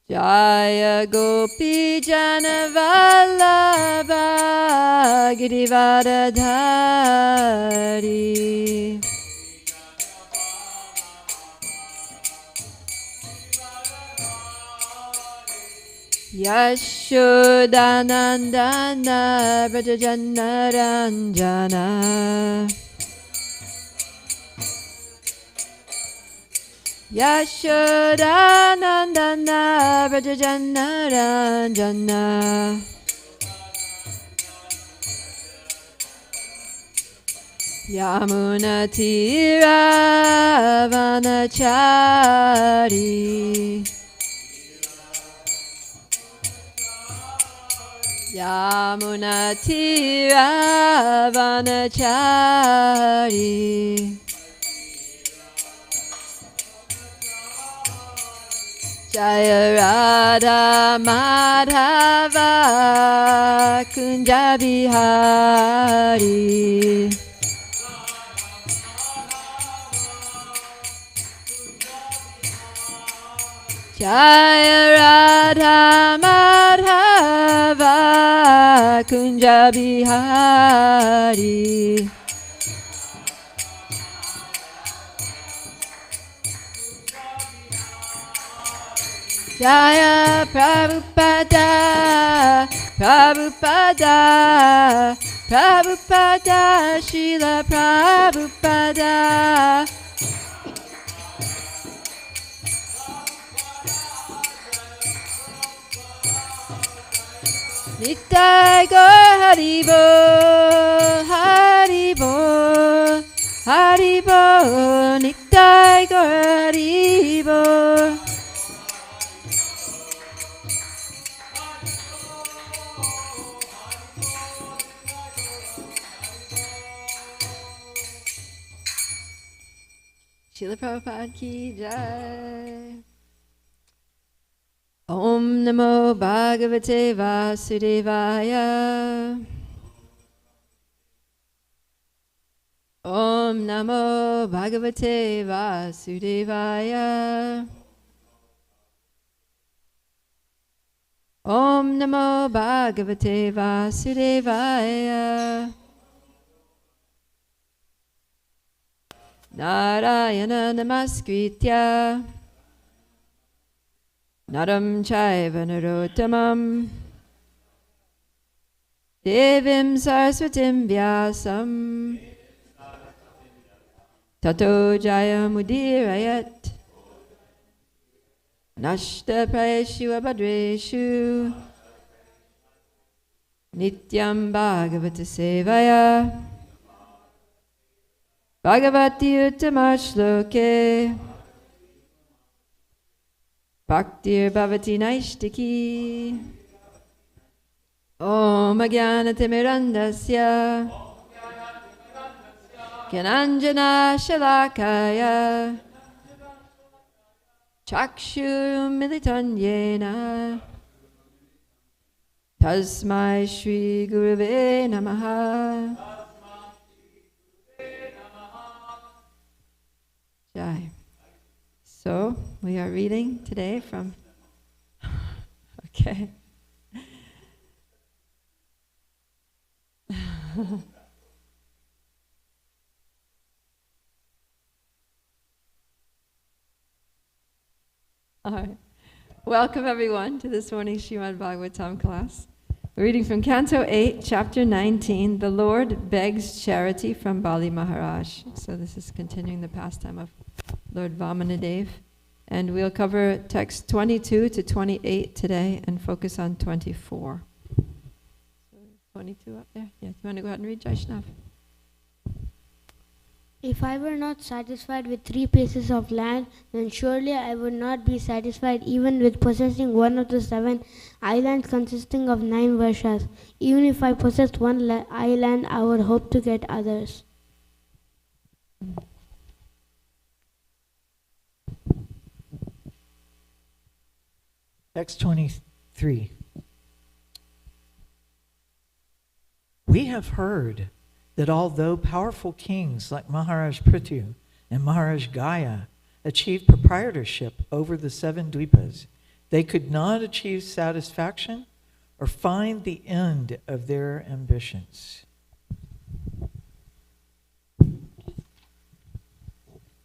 Jaya Gopi Jana Vallabha Girivardhari Yashodanandana Brajajanna Ranjana Yashodanandana Brajajanna Ranjana Yamuna Tira Vanachari Yamuna Tira Vanachari Jaya Radha Madhava Kunja Bihari Jaya Radha Madhava Kunja Bihari Jaya Prabhupada Prabhupada Prabhupada Srila Prabhupada Nitai Gaur Haribo Haribo Haribo Nitai Gaur Haribo Srila Prabhupada ki jai. Om Namo Bhagavate Vasudevaya. Om Namo Bhagavate Vasudevaya. Om Namo Bhagavate Vasudevaya. Narayana Namaskritya Naram Chaiva Narottamam Devim Saraswatim Vyasam Tato Jayamudirayat Nashta Prayeshu Abhadreshu Nityam Bhagavata Sevaya Bhagavati Uttama Shloke Bhaktir Bhavati Naishtiki Om Agyanatimirandasya Gyananjana Shalakaya Chakshurumilitanyena Tasmai Shri Gurave Namaha Jai. So, we are reading today from, okay. All right. Welcome everyone to this morning's Srimad Bhagavatam class. We're reading from Canto 8, Chapter 19, The Lord Begs Charity from Bali Maharaj. So this is continuing the pastime of Lord Vamanadev. And we'll cover text 22 to 28 today and focus on 24. So 22 up there? Yeah, you want to go ahead and read, Jaishnav? If I were not satisfied with 3 pieces of land, then surely I would not be satisfied even with possessing one of the 7 islands consisting of 9 varshas. Even if I possessed one island, I would hope to get others. Text 23. We have heard that although powerful kings like Maharaj Prithu and Maharaj Gaya achieved proprietorship over the 7 dvipas, They could not achieve satisfaction or find the end of their ambitions.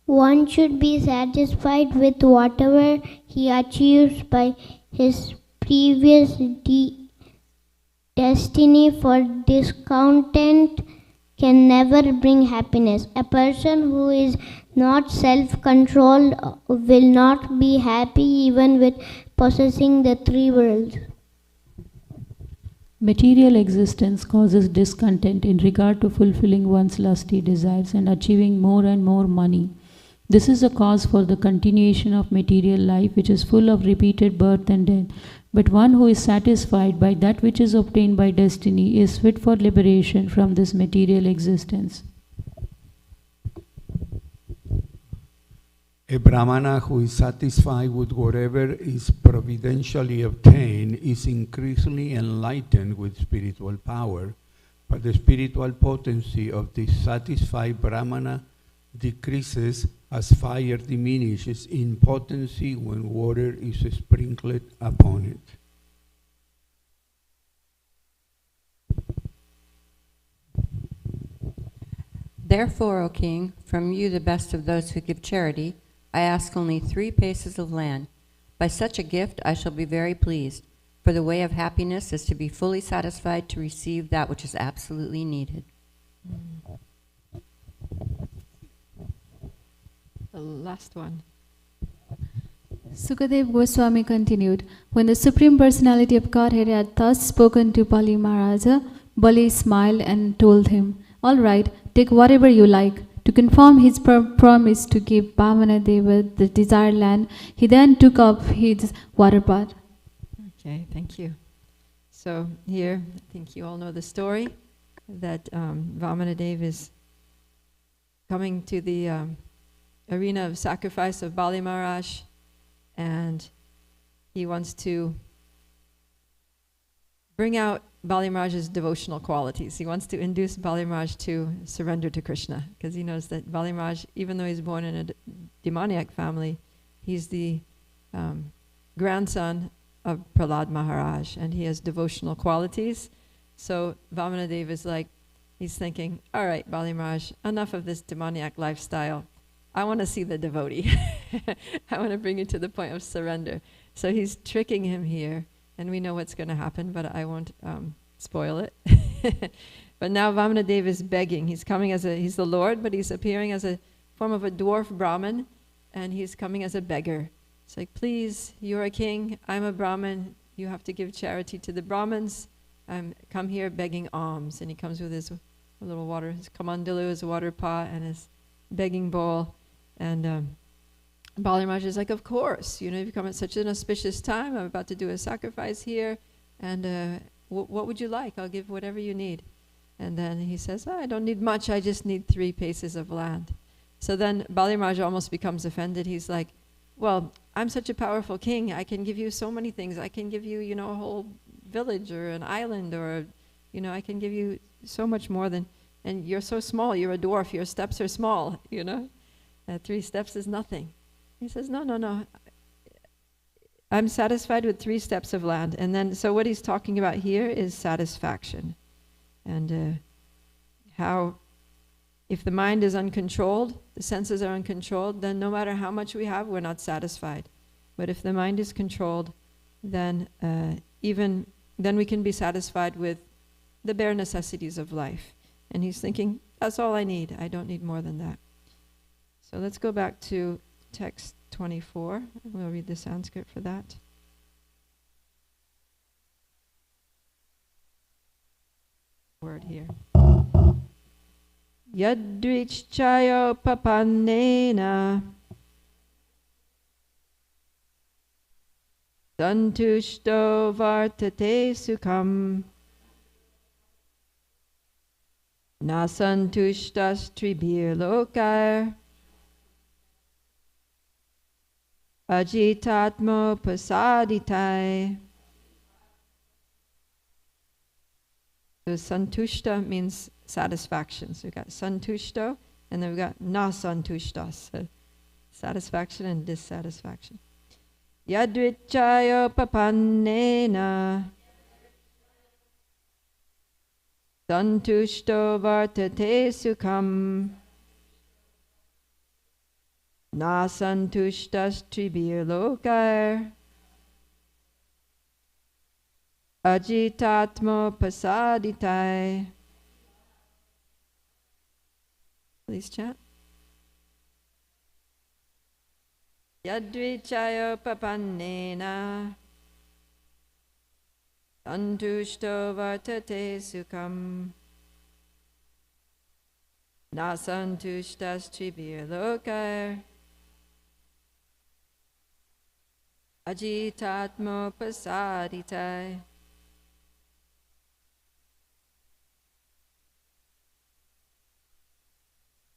One should be satisfied with whatever he achieves by his previous destiny, for discontent can never bring happiness. A person who is not self-controlled will not be happy even with possessing the three worlds. Material existence causes discontent in regard to fulfilling one's lusty desires and achieving more and more money. This is a cause for the continuation of material life, which is full of repeated birth and death. But one who is satisfied by that which is obtained by destiny is fit for liberation from this material existence. A Brahmana who is satisfied with whatever is providentially obtained is increasingly enlightened with spiritual power, but the spiritual potency of this satisfied Brahmana decreases as fire diminishes in potency when water is sprinkled upon it. Therefore, O king, from you, the best of those who give charity, I ask only 3 paces of land. By such a gift I shall be very pleased, for the way of happiness is to be fully satisfied to receive that which is absolutely needed. The last one. Sukadev Goswami continued, when the Supreme Personality of Godhead had thus spoken to Bali Maharaja, Bali smiled and told him, all right, take whatever you like. To confirm his promise to give Vamana Deva the desired land, he then took up his water pot. Okay, thank you. So here, I think you all know the story that Vamana Deva is coming to the arena of sacrifice of Bali Maharaj, and he wants to bring out Bali Maharaj's devotional qualities. He wants to induce Bali Maharaj to surrender to Krishna, because he knows that Bali Maharaj, even though he's born in a demoniac family, he's the grandson of Prahlad Maharaj, and he has devotional qualities. So Vamana Deva is like, he's thinking, all right, Bali Maharaj, enough of this demoniac lifestyle. I want to see the devotee. I want to bring you to the point of surrender. So he's tricking him here, and we know what's going to happen, but I won't spoil it. But now Vamana Deva is begging. He's coming he's the Lord, but he's appearing as a form of a dwarf Brahmin, and he's coming as a beggar. It's like, please, you're a king, I'm a Brahmin, you have to give charity to the Brahmins. Come here begging alms. And he comes with his little water, his kamandalu, his water pot, and his begging bowl. And Bali Maharaj is like, of course, you've come at such an auspicious time. I'm about to do a sacrifice here. And what would you like? I'll give whatever you need. And then he says, I don't need much. I just need 3 paces of land. So then Bali Maharaj almost becomes offended. He's like, well, I'm such a powerful king. I can give you so many things. I can give you, a whole village or an island, or, I can give you so much more than, and you're so small. You're a dwarf. Your steps are small, 3 steps is nothing. He says, no. I'm satisfied with 3 steps of land. And then, so what he's talking about here is satisfaction. And how, if the mind is uncontrolled, the senses are uncontrolled, then no matter how much we have, we're not satisfied. But if the mind is controlled, then then we can be satisfied with the bare necessities of life. And he's thinking, that's all I need. I don't need more than that. So let's go back to text 24. We'll read the Sanskrit for that. Word here. Yadrichchayo papannena santushto vartate sukham na santushtas tribir lokar ajitatmo pasaditai. So santushta means satisfaction. So we've got santushto, and then we've got na santushtas, so satisfaction and dissatisfaction. Yadvichayopapannena santushto vartate sukham na santushtas tribirlokar ajitatmo pasaditai. Please chat. Yadvichayopapannena santushto vartate sukham na santushtas tribirlokar ajitatmo pasaditai.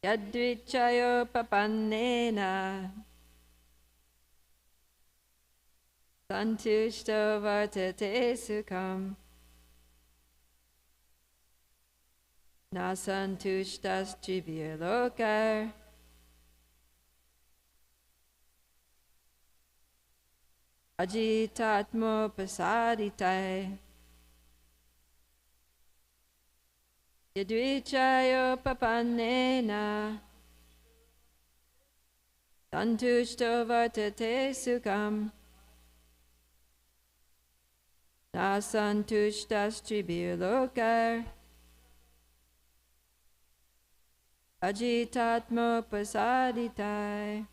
Yadvichayopapannena santushto vartate sukham na santushtas tribirlokar ajitatmo pasaditai. Yadvichayopapannena santushto vartate sukham na santushtas tribirlokar ajitatmo pasaditai.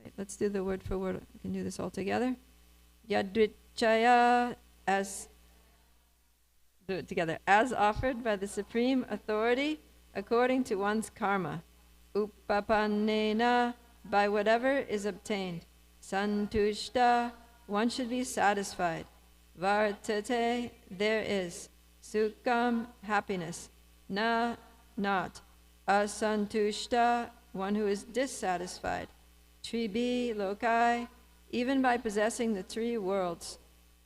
Right, let's do the word for word. We can do this all together. Yadvichaya, do it together. As offered by the supreme authority according to one's karma. Upapannena, by whatever is obtained. Santushta, one should be satisfied. Vartate, there is. Sukham, happiness. Na, not. Asantushta, one who is dissatisfied. Tribi, lokai, even by possessing the three worlds.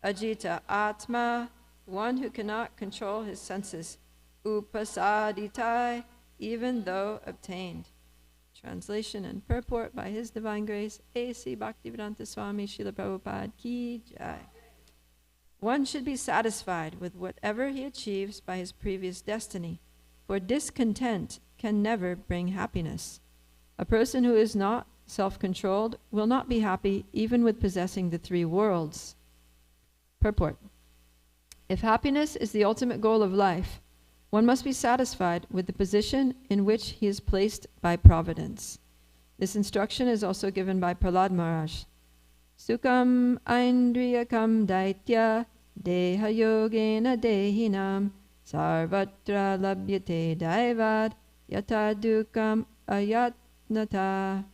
Ajita, atma, one who cannot control his senses. Upasaditai, even though obtained. Translation and purport by His Divine Grace, A.C. Bhaktivedanta Swami Srila Prabhupada Ki Jai. One should be satisfied with whatever he achieves by his previous destiny, for discontent can never bring happiness. A person who is not self-controlled will not be happy even with possessing the three worlds. Purport. If happiness is the ultimate goal of life, one must be satisfied with the position in which he is placed by providence. This instruction is also given by Prahlad Maharaj. Sukham aindriyakam daitya deha yogena dehinam sarvatra labhyate daivad yata dukam ayatnata.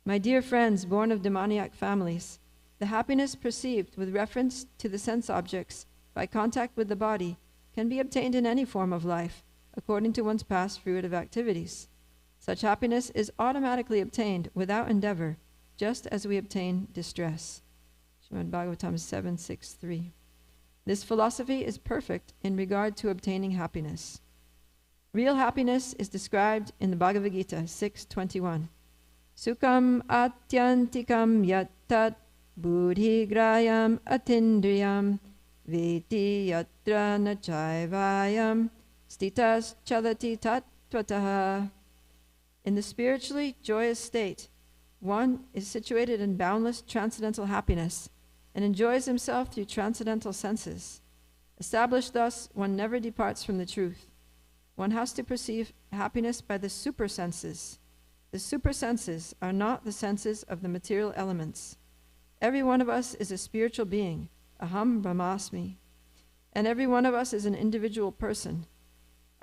My dear friends born of demoniac families, the happiness perceived with reference to the sense objects by contact with the body can be obtained in any form of life, according to one's past fruitive activities. Such happiness is automatically obtained without endeavor, just as we obtain distress. Srimad Bhagavatam 7.6.3. This philosophy is perfect in regard to obtaining happiness. Real happiness is described in the Bhagavad Gita 6.21. Sukham atyantikam yattat buddhi grayam atindriyam veti yatra nachaivayam stitas chalati tattvataha. In the spiritually joyous state, one is situated in boundless transcendental happiness and enjoys himself through transcendental senses. Established thus, one never departs from the truth. One has to perceive happiness by the super senses. The super senses are not the senses of the material elements. Every one of us is a spiritual being, aham brahmasmi, and every one of us is an individual person.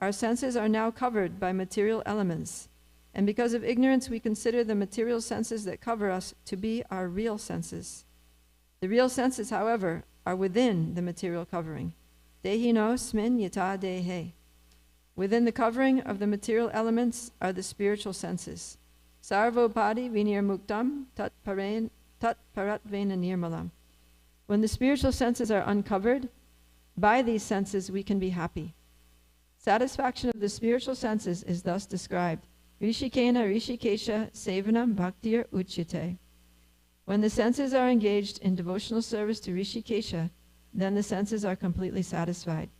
Our senses are now covered by material elements, and because of ignorance we consider the material senses that cover us to be our real senses. The real senses, however, are within the material covering. Dehino smin yata dehe. Within the covering of the material elements are the spiritual senses. Sarvopadi vinir muktam tat paratvena nirmalam. When the spiritual senses are uncovered, by these senses we can be happy. Satisfaction of the spiritual senses is thus described. Rishikena rishikesha sevanam bhaktir uchyate. When the senses are engaged in devotional service to Rishikesha, then the senses are completely satisfied.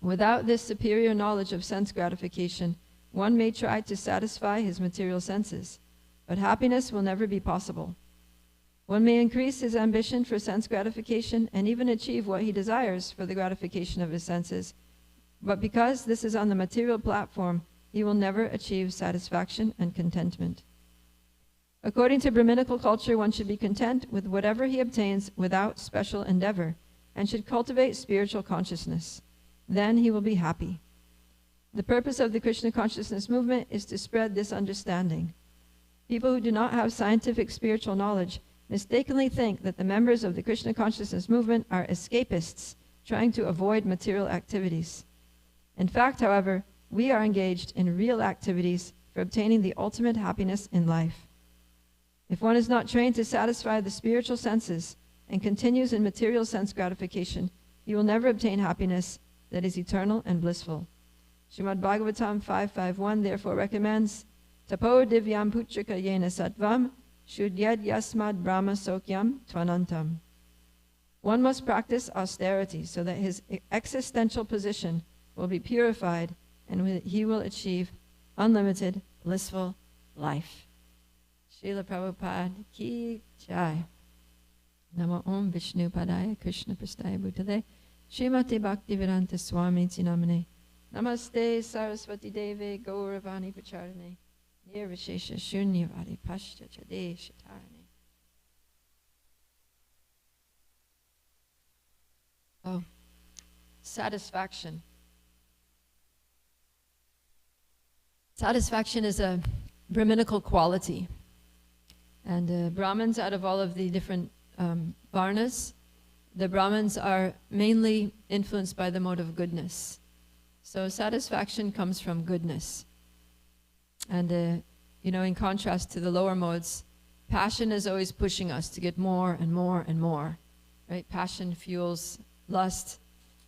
Without this superior knowledge of sense gratification, one may try to satisfy his material senses, but happiness will never be possible. One may increase his ambition for sense gratification and even achieve what he desires for the gratification of his senses, but because this is on the material platform, he will never achieve satisfaction and contentment. According to Brahminical culture, one should be content with whatever he obtains without special endeavor, and should cultivate spiritual consciousness. Then he will be happy. The purpose of the Krishna consciousness movement is to spread this understanding. People who do not have scientific spiritual knowledge mistakenly think that the members of the Krishna consciousness movement are escapists trying to avoid material activities. In fact, however, we are engaged in real activities for obtaining the ultimate happiness in life. If one is not trained to satisfy the spiritual senses and continues in material sense gratification, he will never obtain happiness that is eternal and blissful. Srimad Bhagavatam 5.5.1 therefore recommends, Tapo divyam putrika yena sattvam shudyad yasmad brahma sokyam tvanantam. One must practice austerity so that his existential position will be purified and he will achieve unlimited blissful life. Srila Prabhupada ki jai. Namo Om Vishnu Padaya Krishna Prastaya Bhutale Srimati Bhaktivedanta Swami Namane Namaste Saraswati Devi Gauravani Pacharane Nirvishesha Shunyavadi Pashta Chade Shatarane. Oh, satisfaction. Satisfaction is a Brahminical quality. And Brahmins, out of all of the different varnas, the Brahmins are mainly influenced by the mode of goodness. So satisfaction comes from goodness. And, in contrast to the lower modes, passion is always pushing us to get more and more and more, right? Passion fuels lust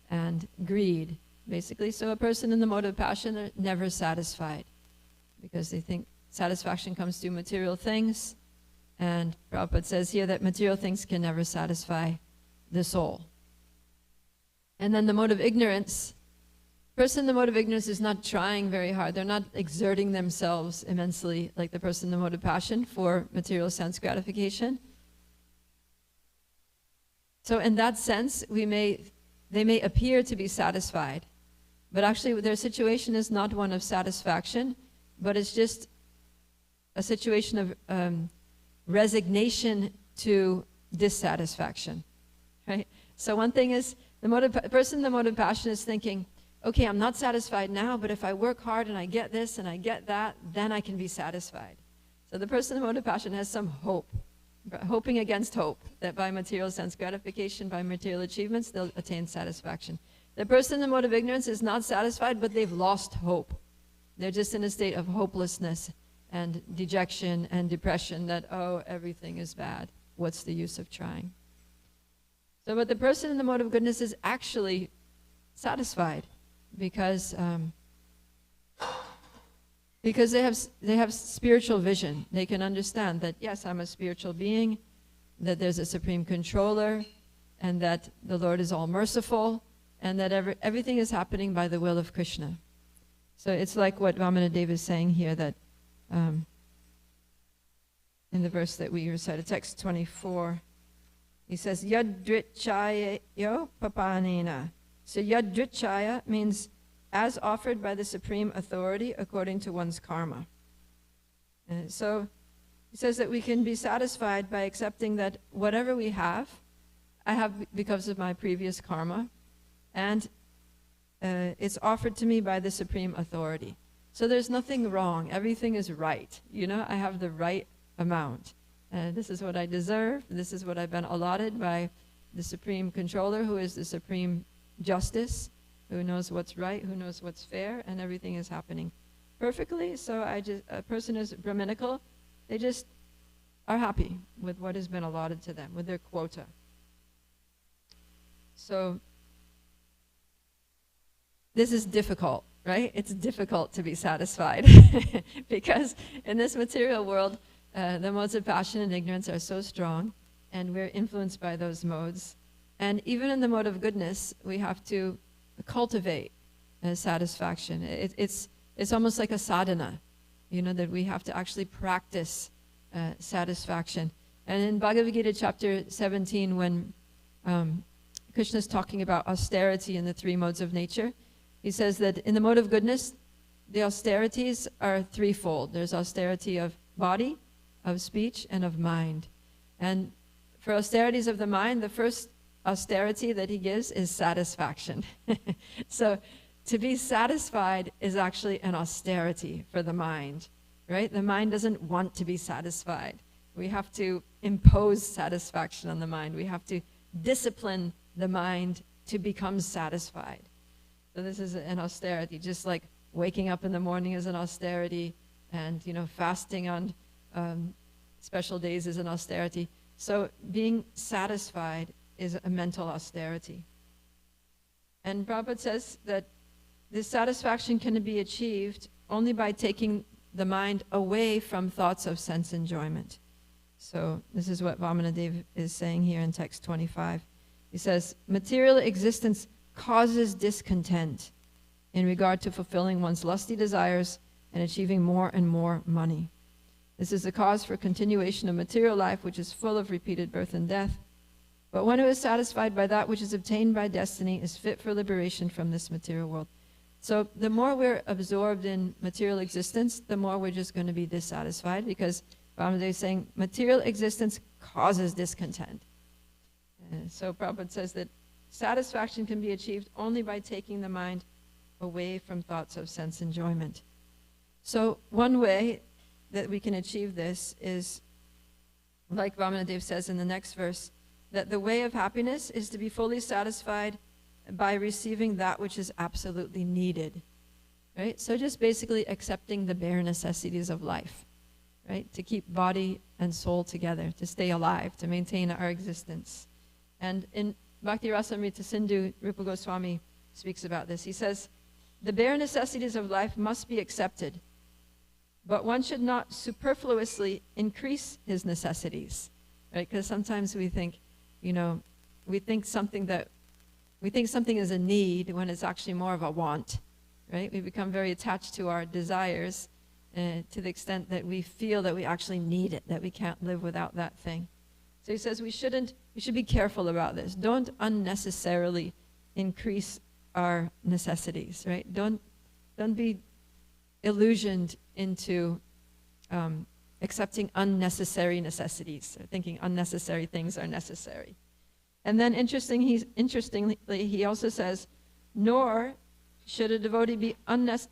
and greed, basically. So a person in the mode of passion are never satisfied because they think satisfaction comes through material things. And Prabhupada says here that material things can never satisfy the soul. And then the mode of ignorance, person in the mode of ignorance is not trying very hard. They're not exerting themselves immensely like the person in the mode of passion for material sense gratification. So in that sense, they may appear to be satisfied, but actually their situation is not one of satisfaction, but it's just a situation of resignation to dissatisfaction, right? So one thing is, the person in the mode of passion is thinking, okay, I'm not satisfied now, but if I work hard and I get this and I get that, then I can be satisfied. So the person in the mode of passion has some hope, hoping against hope, that by material sense gratification, by material achievements, they'll attain satisfaction. The person in the mode of ignorance is not satisfied, but they've lost hope. They're just in a state of hopelessness and dejection and depression that, oh, everything is bad. What's the use of trying? So, but the person in the mode of goodness is actually satisfied because they have spiritual vision. They can understand that, yes, I'm a spiritual being, that there's a supreme controller, and that the Lord is all merciful, and that everything is happening by the will of Krishna. So it's like what Vamanadeva is saying here, that in the verse that we recited, text 24, he says, Yadrichaya yo papanina. So Yadrichaya means as offered by the supreme authority according to one's karma. So he says that we can be satisfied by accepting that whatever we have, I have because of my previous karma, and it's offered to me by the supreme authority. So there's nothing wrong. Everything is right. I have the right amount. This is what I deserve. This is what I've been allotted by the supreme controller, who is the supreme justice, who knows what's right, who knows what's fair, and everything is happening perfectly. So a person is Brahminical. They just are happy with what has been allotted to them, with their quota. So this is difficult, right? It's difficult to be satisfied because in this material world, The modes of passion and ignorance are so strong, and we're influenced by those modes. And even in the mode of goodness, we have to cultivate satisfaction. It's almost like a sadhana, that we have to actually practice satisfaction. And in Bhagavad Gita chapter 17, when Krishna is talking about austerity in the three modes of nature, he says that in the mode of goodness, the austerities are threefold. There's austerity of body, of speech, and of mind. And for austerities of the mind, the first austerity that he gives is satisfaction. So to be satisfied is actually an austerity for the mind, right? The mind doesn't want to be satisfied. We have to impose satisfaction on the mind. We have to discipline the mind to become satisfied. So this is an austerity, just like waking up in the morning is an austerity, and fasting on special days is an austerity. So being satisfied is a mental austerity. And Prabhupada says that this satisfaction can be achieved only by taking the mind away from thoughts of sense enjoyment. So this is what Vamanadev is saying here in text 25. He says, material existence causes discontent in regard to fulfilling one's lusty desires and achieving more and more money. This is the cause for continuation of material life, which is full of repeated birth and death. But one who is satisfied by that which is obtained by destiny is fit for liberation from this material world. So the more we're absorbed in material existence, the more we're just going to be dissatisfied, because Vamanadev is saying material existence causes discontent. So Prabhupada says that satisfaction can be achieved only by taking the mind away from thoughts of sense enjoyment. So one way that we can achieve this is, like Vamanadev says in the next verse, that the way of happiness is to be fully satisfied by receiving that which is absolutely needed, right? So just basically accepting the bare necessities of life, right? To keep body and soul together, to stay alive, to maintain our existence. And in Bhakti Rasamrita Sindhu, Rupa Goswami speaks about this. He says, the bare necessities of life must be accepted, but one should not superfluously increase his necessities, right? Because sometimes we think, we think something is a need when it's actually more of a want, right? We become very attached to our desires to the extent that we feel that we actually need it, that we can't live without that thing. So he says we should be careful about this. Don't unnecessarily increase our necessities, right? Don't be illusioned into accepting unnecessary necessities, or thinking unnecessary things are necessary. And then interestingly, he also says, nor should a devotee be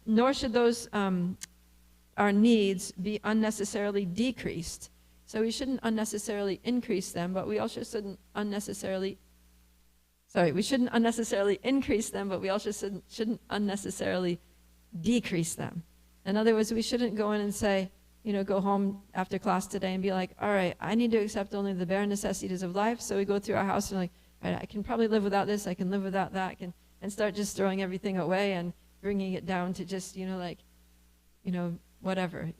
nor should those our needs be unnecessarily decreased. So we shouldn't unnecessarily increase them, but we also shouldn't unnecessarily increase them, but we also shouldn't unnecessarily decrease them. In other words, we shouldn't go in and say, go home after class today and be like, all right, I need to accept only the bare necessities of life. So we go through our house and like, all right, I can probably live without this, I can live without that, and start just throwing everything away and bringing it down to just, whatever,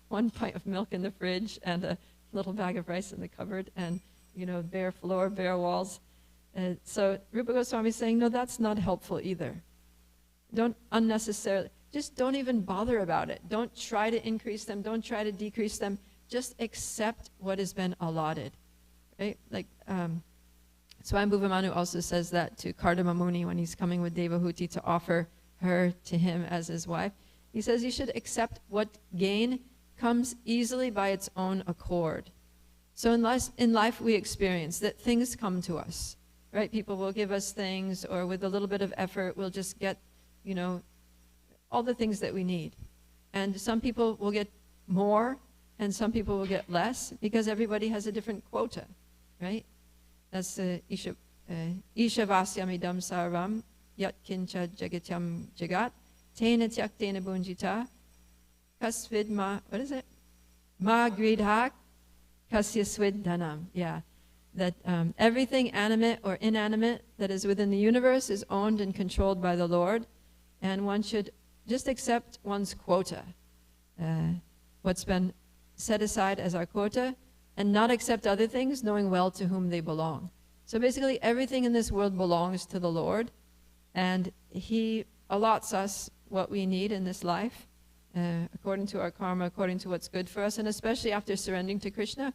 1 pint of milk in the fridge and a little bag of rice in the cupboard and, bare floor, bare walls. So Rupa Goswami is saying, no, that's not helpful either. Don't even bother about it. Don't try to increase them. Don't try to decrease them. Just accept what has been allotted, right? Like, Swayambhuva Manu also says that to Kardama Muni when he's coming with Devahuti to offer her to him as his wife. He says you should accept what gain comes easily by its own accord. So in life we experience that things come to us, right? People will give us things, or with a little bit of effort we'll just get, all the things that we need. And some people will get more and some people will get less because everybody has a different quota, right? That's Isha Vasyamidam Sarvam Yat Kincha Jagatyam Jagat Tena Tyaktena Bunjita Kasvid Ma, what is it? Ma Gridhak Kasya Swid Dhanam. Yeah. That everything animate or inanimate that is within the universe is owned and controlled by the Lord, and one should just accept one's quota, what's been set aside as our quota and not accept other things, knowing well to whom they belong. So basically, everything in this world belongs to the Lord, and He allots us what we need in this life, according to our karma, according to what's good for us, and especially after surrendering to Krishna,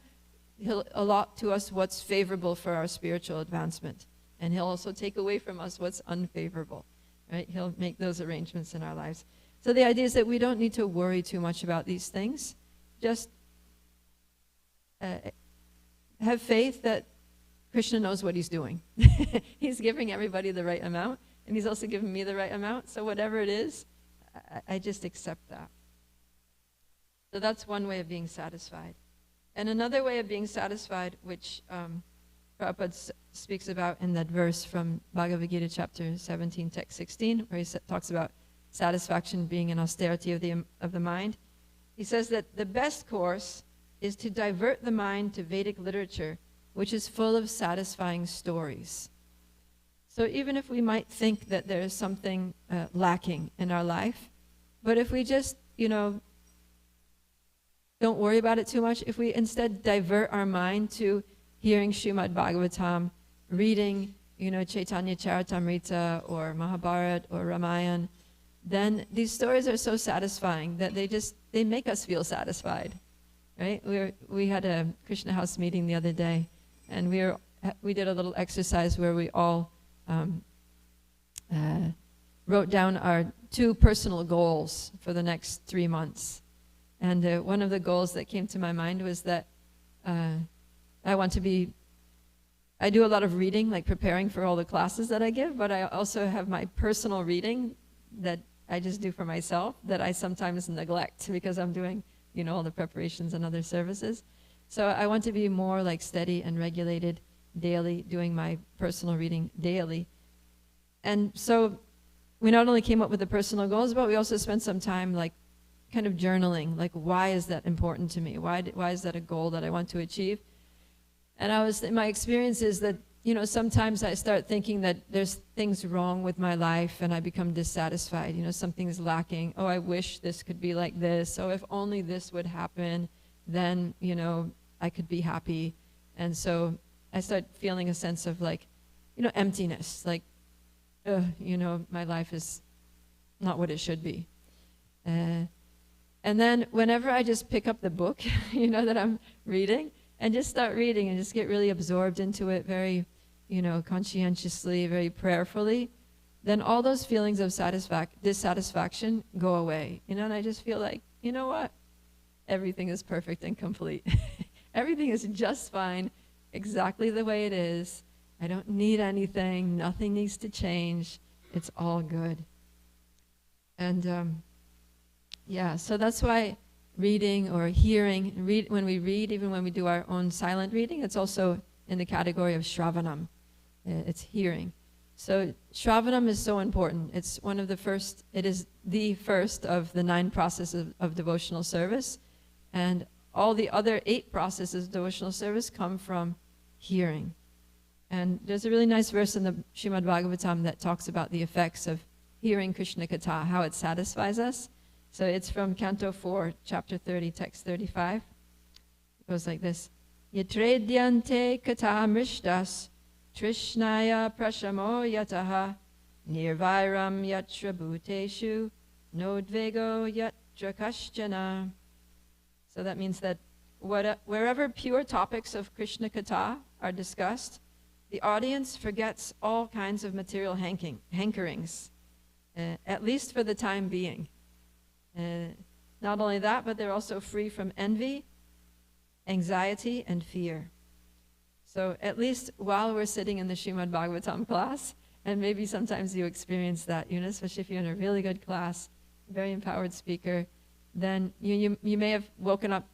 He'll allot to us what's favorable for our spiritual advancement. And He'll also take away from us what's unfavorable, right? He'll make those arrangements in our lives. So the idea is that we don't need to worry too much about these things. Just have faith that Krishna knows what He's doing. He's giving everybody the right amount, and He's also giving me the right amount. So whatever it is, I just accept that. So that's one way of being satisfied. And another way of being satisfied, which Prabhupada speaks about in that verse from Bhagavad Gita chapter 17, text 16, where he talks about satisfaction being an austerity of the mind. He says that the best course is to divert the mind to Vedic literature, which is full of satisfying stories. So even if we might think that there is something lacking in our life, but if we just, don't worry about it too much, if we instead divert our mind to hearing Srimad Bhagavatam, reading, Chaitanya Charitamrita or Mahabharata or Ramayana, then these stories are so satisfying that they make us feel satisfied, right? We had a Krishna House meeting the other day, and we did a little exercise where we all wrote down our 2 personal goals for the next 3 months. And one of the goals that came to my mind was that I do a lot of reading, like preparing for all the classes that I give, but I also have my personal reading that I just do for myself that I sometimes neglect because I'm doing, all the preparations and other services. So I want to be more like steady and regulated daily, doing my personal reading daily. And so we not only came up with the personal goals, but we also spent some time like kind of journaling, like why is that important to me? Why is that a goal that I want to achieve? And my experience is that, sometimes I start thinking that there's things wrong with my life and I become dissatisfied. Something's lacking. Oh, I wish this could be like this. Oh, if only this would happen, then, I could be happy. And so I start feeling a sense of like, emptiness. Like, my life is not what it should be. And then whenever I just pick up the book, that I'm reading, and just start reading and just get really absorbed into it very, conscientiously, very prayerfully, then all those feelings of dissatisfaction go away. And I just feel like, what? Everything is perfect and complete. Everything is just fine, exactly the way it is. I don't need anything. Nothing needs to change. It's all good. And so that's why reading or hearing, when we read, even when we do our own silent reading, it's also in the category of Shravanam. It's hearing. So Shravanam is so important. It's it is the first of the 9 processes of devotional service. And all the other 8 processes of devotional service come from hearing. And there's a really nice verse in the Srimad Bhagavatam that talks about the effects of hearing Krishna Katha, how it satisfies us. So it's from Canto 4, Chapter 30, Text 35. It goes like this. Yatredyante katha mrishtas trishnaya prashamo yataha nirvairam yatra bhuteshu nodvego yatra kaschana. So that means that wherever pure topics of Krishna Katha are discussed, the audience forgets all kinds of material hankerings, at least for the time being. Not only that, but they're also free from envy, anxiety, and fear. So at least while we're sitting in the Srimad Bhagavatam class, and maybe sometimes you experience that, especially if you're in a really good class, very empowered speaker, then you may have woken up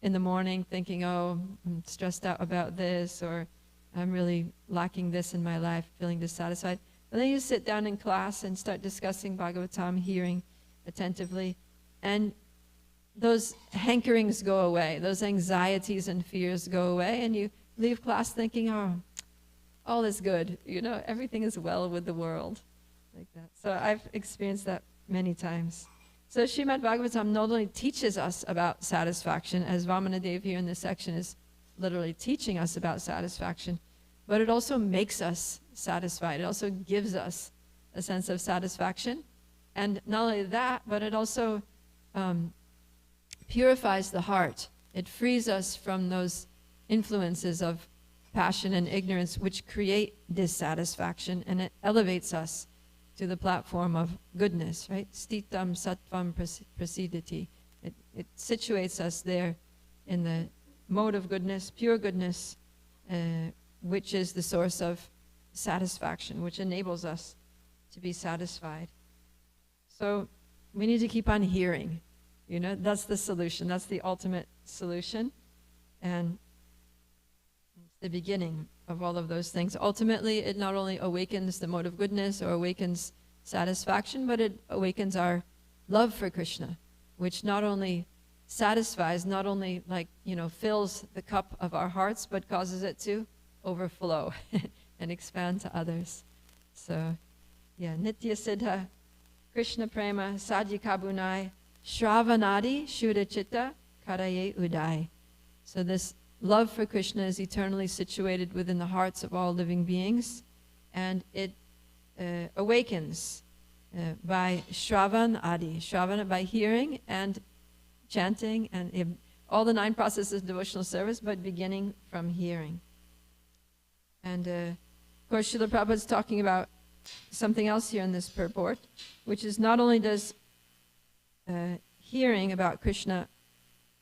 in the morning thinking, oh, I'm stressed out about this, or I'm really lacking this in my life, feeling dissatisfied. And then you sit down in class and start discussing Bhagavatam, hearing attentively, and those hankerings go away, those anxieties and fears go away, and you leave class thinking, oh, all is good, everything is well with the world, like that. So I've experienced that many times. So Srimad Bhagavatam not only teaches us about satisfaction, as Vamanadev here in this section is literally teaching us about satisfaction, but it also makes us satisfied. It also gives us a sense of satisfaction. And not only that, but it also purifies the heart. It frees us from those influences of passion and ignorance which create dissatisfaction, and it elevates us to the platform of goodness, right? Stitam sattvam prasidati. It situates us there in the mode of goodness, pure goodness, which is the source of satisfaction, which enables us to be satisfied. So we need to keep on hearing. That's the solution. That's the ultimate solution. And it's the beginning of all of those things. Ultimately, it not only awakens the mode of goodness or awakens satisfaction, but it awakens our love for Krishna, which not only satisfies, not only fills the cup of our hearts, but causes it to overflow and expand to others. So, yeah, Nitya Siddha, Krishna Prema, Sadhikabunai, Shravanadi, Shuddha Chitta, Karaye Udai. So this love for Krishna is eternally situated within the hearts of all living beings, and it awakens by Shravan Adi, Shravana by hearing and chanting, and all the 9 processes of devotional service, but beginning from hearing. And of course, Srila Prabhupada is talking about something else here in this purport, which is not only does hearing about Krishna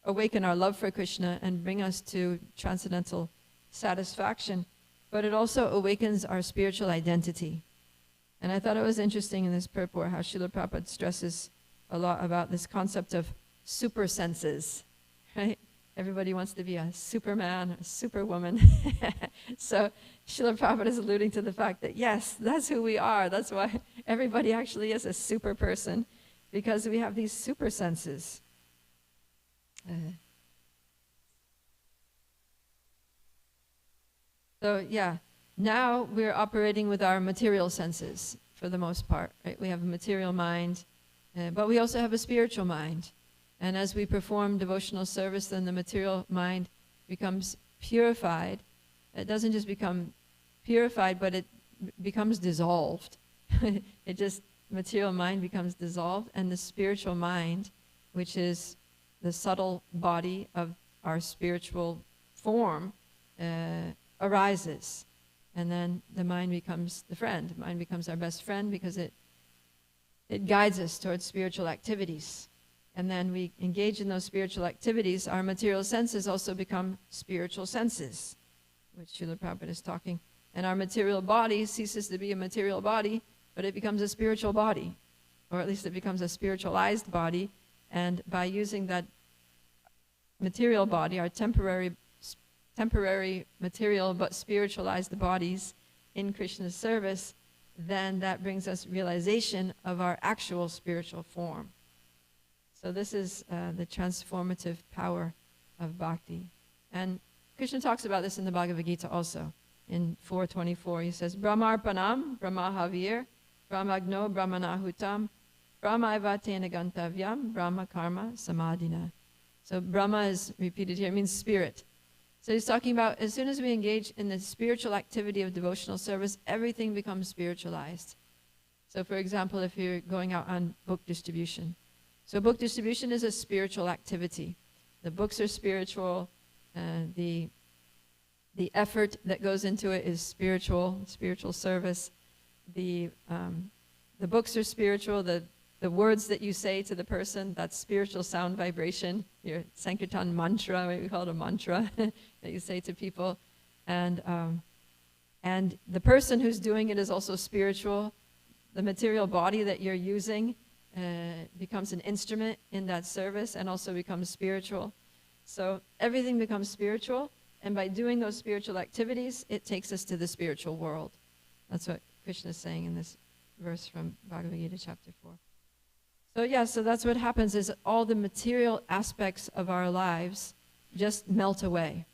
awaken our love for Krishna and bring us to transcendental satisfaction, but it also awakens our spiritual identity. And I thought it was interesting in this purport how Srila Prabhupada stresses a lot about this concept of super senses, right? Everybody wants to be a superman, a superwoman. So Srila Prabhupada is alluding to the fact that yes, that's who we are. That's why everybody actually is a super person, because we have these super senses. So yeah, now we're operating with our material senses for the most part, right? We have a material mind, but we also have a spiritual mind. And as we perform devotional service, then the material mind becomes purified. It doesn't just become purified, but it becomes dissolved. Material mind becomes dissolved, and the spiritual mind, which is the subtle body of our spiritual form, arises. And then the mind becomes the friend. The mind becomes our best friend because it guides us towards spiritual activities. And then we engage in those spiritual activities. Our material senses also become spiritual senses, which Srila Prabhupada is talking. And our material body ceases to be a material body, but it becomes a spiritual body, or at least it becomes a spiritualized body. And by using that material body, our temporary material but spiritualized bodies in Krishna's service, then that brings us realization of our actual spiritual form. So this is the transformative power of bhakti. And Krishna talks about this in the Bhagavad Gita also. In 4:24, he says, Brahmarpanam, Brahmahavir, Brahmagno, Brahmanahutam, Brahmaiva tena gantavyam, Brahma karma samadhina. So Brahma is repeated here, it means spirit. So he's talking about as soon as we engage in the spiritual activity of devotional service, everything becomes spiritualized. So for example, if you're going out on book distribution. So book distribution is a spiritual activity. The books are spiritual, the effort that goes into it is spiritual service. The books are spiritual, the words that you say to the person, that's spiritual sound vibration. Your Sankirtan mantra, we call it a mantra, that you say to people. And the person who's doing it is also spiritual. The material body that you're using becomes an instrument in that service and also becomes spiritual. So everything becomes spiritual, and by doing those spiritual activities, it takes us to the spiritual world. That's what Krishna is saying in this verse from Bhagavad Gita chapter 4. So yeah, so that's what happens is all the material aspects of our lives just melt away.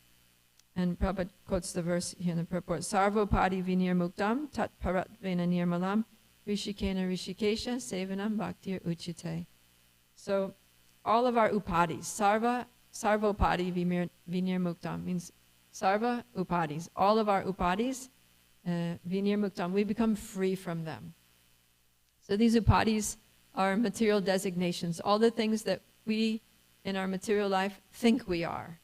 And Prabhupada quotes the verse here in the purport, Sarvopadi vinir muktam tat paratvena nirmalam rishikena rishikesha sevanam bhaktir uchite. So all of our upadis, sarvopadi vinirmuktam, means sarva upadis. All of our upadis, vinirmuktam, we become free from them. So these upadis are material designations, all the things that we in our material life think we are,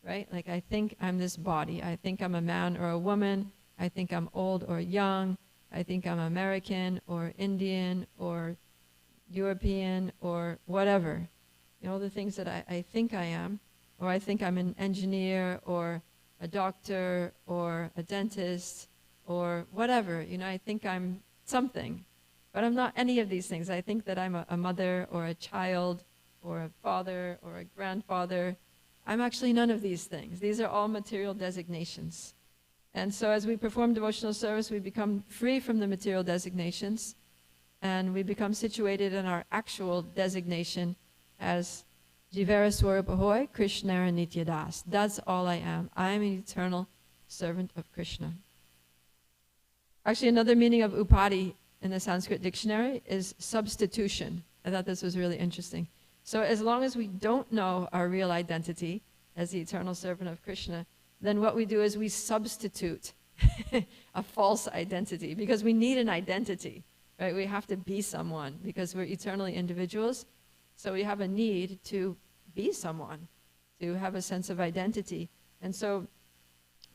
right? Like I think I'm this body, I think I'm a man or a woman, I think I'm old or young, I think I'm American or Indian or European or whatever. You know, the things that I think I am, or I think I'm an engineer or a doctor or a dentist or whatever. You know, I think I'm something, but I'm not any of these things. I think that I'm a mother or a child or a father or a grandfather. I'm actually none of these things. These are all material designations. And so as we perform devotional service, we become free from the material designations, and we become situated in our actual designation as Jivara Swarupa Hoy, Krishnara Nityadas. That's all I am. I am an eternal servant of Krishna. Actually, another meaning of upadi in the Sanskrit dictionary is substitution. I thought this was really interesting. So as long as we don't know our real identity as the eternal servant of Krishna, then what we do is we substitute a false identity, because we need an identity, right? We have to be someone because we're eternally individuals. So we have a need to be someone, to have a sense of identity. And so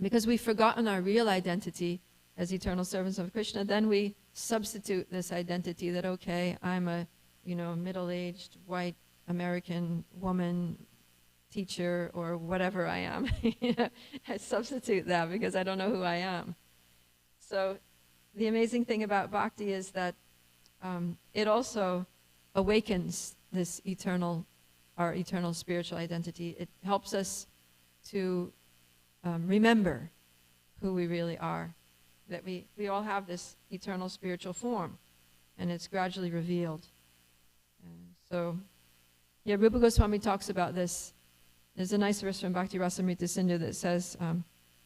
because we've forgotten our real identity as eternal servants of Krishna, then we substitute this identity that, okay, I'm a, middle-aged white American woman, teacher, or whatever I am. I substitute that because I don't know who I am. So the amazing thing about bhakti is that it also awakens this our eternal spiritual identity. It helps us to remember who we really are, that we all have this eternal spiritual form, and it's gradually revealed. So, Rupa Goswami talks about this. There's a nice verse from Bhakti Rasamrita Sindhu that says,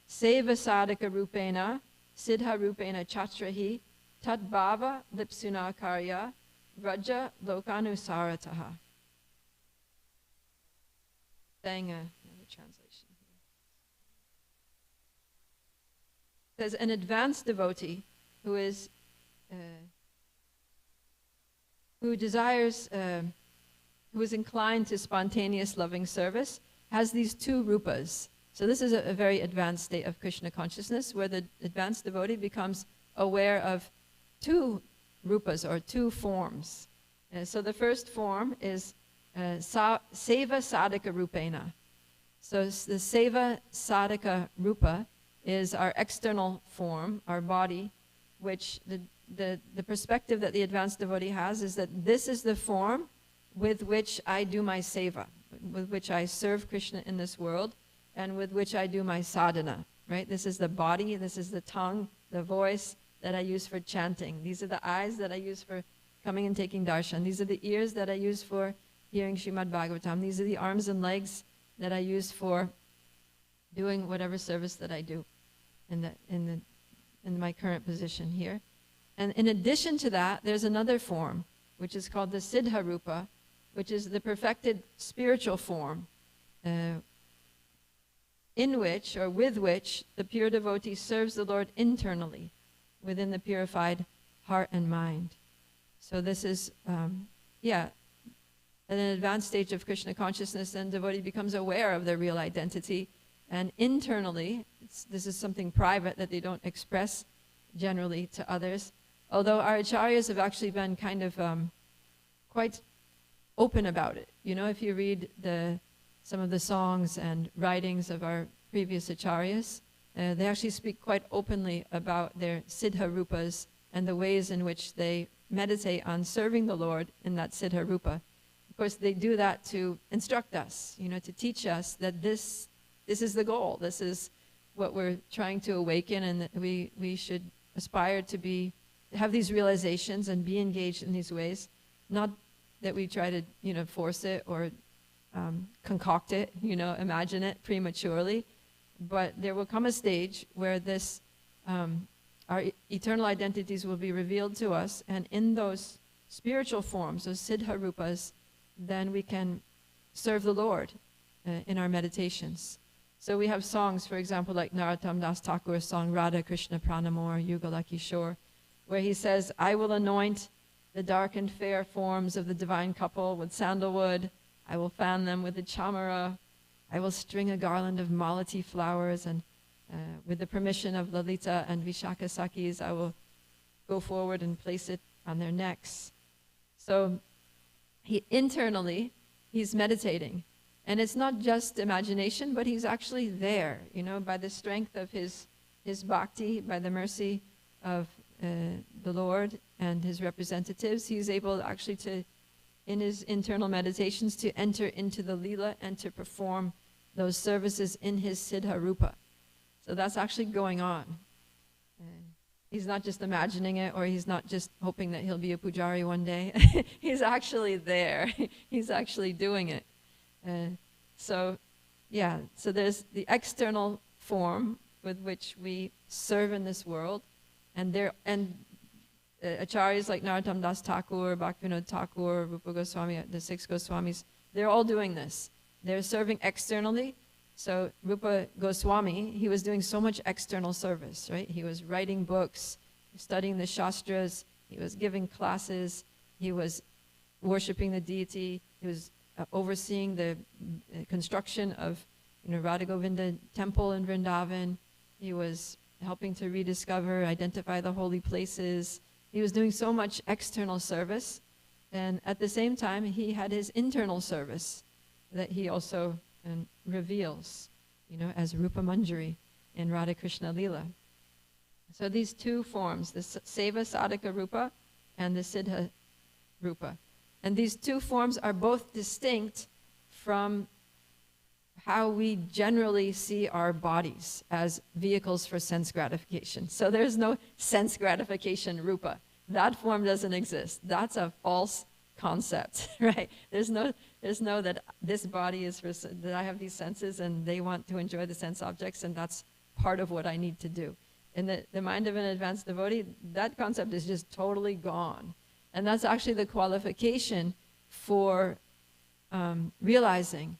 Seva sadhaka rupena, siddha rupena chatrahi, tat bhava lipsuna karya, vraja lokanusarataha. Saying another translation here. It says, an advanced devotee who is who is inclined to spontaneous loving service, has these two rupas. So this is a very advanced state of Krishna consciousness, where the advanced devotee becomes aware of two rupas, or two forms. So the first form is Seva Sadhaka Rupena. So the Seva Sadhaka Rupa is our external form, our body, which the perspective that the advanced devotee has is that this is the form with which I do my seva, with which I serve Krishna in this world, and with which I do my sadhana, right? This is the body, this is the tongue, the voice that I use for chanting. These are the eyes that I use for coming and taking darshan. These are the ears that I use for hearing Srimad Bhagavatam. These are the arms and legs that I use for doing whatever service that I do in my current position here. And in addition to that, there's another form, which is called the Siddha Rupa, which is the perfected spiritual form, in which, or with which, the pure devotee serves the Lord internally, within the purified heart and mind. So this is, at an advanced stage of Krishna consciousness, then devotee becomes aware of their real identity, and internally, this is something private that they don't express generally to others, although our acharyas have actually been kind of quite open about it. If you read some of the songs and writings of our previous acharyas, they actually speak quite openly about their siddha rupas and the ways in which they meditate on serving the Lord in that siddha rupa. Of course, they do that to instruct us, to teach us that this is the goal. This is what we're trying to awaken, and that we should aspire to have these realizations and be engaged in these ways. Not that we try to, force it or concoct it, imagine it prematurely, but there will come a stage where our eternal identities will be revealed to us, and in those spiritual forms, those siddha rupas, then we can serve the Lord in our meditations. So we have songs, for example, like Narottam Das Thakur's song, Radha Krishna Pranamor Yugala Kishore, where he says, I will anoint the dark and fair forms of the divine couple with sandalwood. I will fan them with the chamara. I will string a garland of malati flowers, and with the permission of Lalita and Vishaka Sakis, I will go forward and place it on their necks. So internally, he's meditating. And it's not just imagination, but he's actually there, by the strength of his bhakti, by the mercy of the Lord and his representatives. He's able actually to, in his internal meditations, to enter into the Leela and to perform those services in his Siddha Rupa. So that's actually going on. He's not just imagining it, or he's not just hoping that he'll be a pujari one day. He's actually there. He's actually doing it. So there's the external form with which we serve in this world, and acharyas like Narottam Das Thakur, Bhaktivinoda Thakur, Rupa Goswami, the 6 Goswamis, they're all doing this. They're serving externally. So Rupa Goswami, he was doing so much external service, right? He was writing books, studying the Shastras, he was giving classes, he was worshipping the deity, he was overseeing the construction of Radha Govinda temple in Vrindavan. He was helping to rediscover, identify the holy places. He was doing so much external service. And at the same time, he had his internal service that he also reveals, as Rupa Manjari in Radha Krishna Leela. So these two forms, the Seva Sadhaka Rupa and the Siddha Rupa. And these two forms are both distinct from how we generally see our bodies as vehicles for sense gratification. So there's no sense gratification Rupa. That form doesn't exist. That's a false concept, right? There's no that this body is for, that I have these senses and they want to enjoy the sense objects and that's part of what I need to do. In the mind of an advanced devotee, that concept is just totally gone. And that's actually the qualification for realizing